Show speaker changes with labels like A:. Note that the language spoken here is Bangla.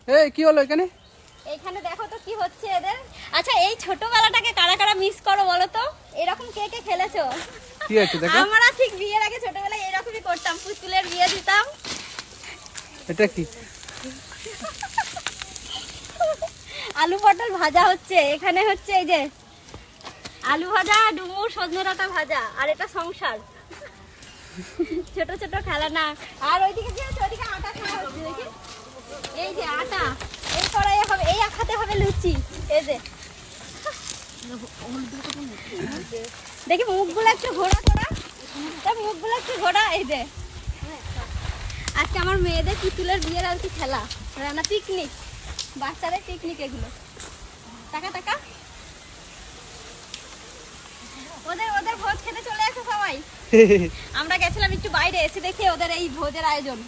A: এই কি হলো এখানে?
B: এখানে দেখো তো কি হচ্ছে এদের। আচ্ছা এই ছোটবেলাটাকে কারা কারা মিস করো বলো তো? এরকম কে কে খেলেছো?
A: কি আছে দেখো?
B: আমরা ঠিক বিয়ের আগে ছোটবেলায় এরকমই করতাম, পুতুলের বিয়ে দিতাম।
A: এটা কি?
B: আলু পটল ভাজা হচ্ছে এখানে, হচ্ছে এই যে আলু ভাজা, ডুমুর, সজনে ডাঁটা ভাজা, আর এটা সংসার। ছোট ছোট খেলনা। আর ওইদিকে যে ওইদিকে আটা খাওয়া হচ্ছে, দেখি এই যে আটা, এই কড়াই হবে, এই খাতে হবে লুচি। এই যে দেখি মুখগুলো একটু ঘোরা করা, মুখগুলো একটু ঘোরা। এই যে আজকে আমার মেয়েদের পুতুলের বিয়ের আর কি খেলা, রান্না, পিকনিক, বাচ্চাদের পিকনিক এগুলো। টাকা টাকা ওদের ওদের ভোজ খেতে চলে আসে সবাই। আমরা গেছিলাম একটু বাইরে, এসে দেখে ওদের এই ভোজের আয়োজন।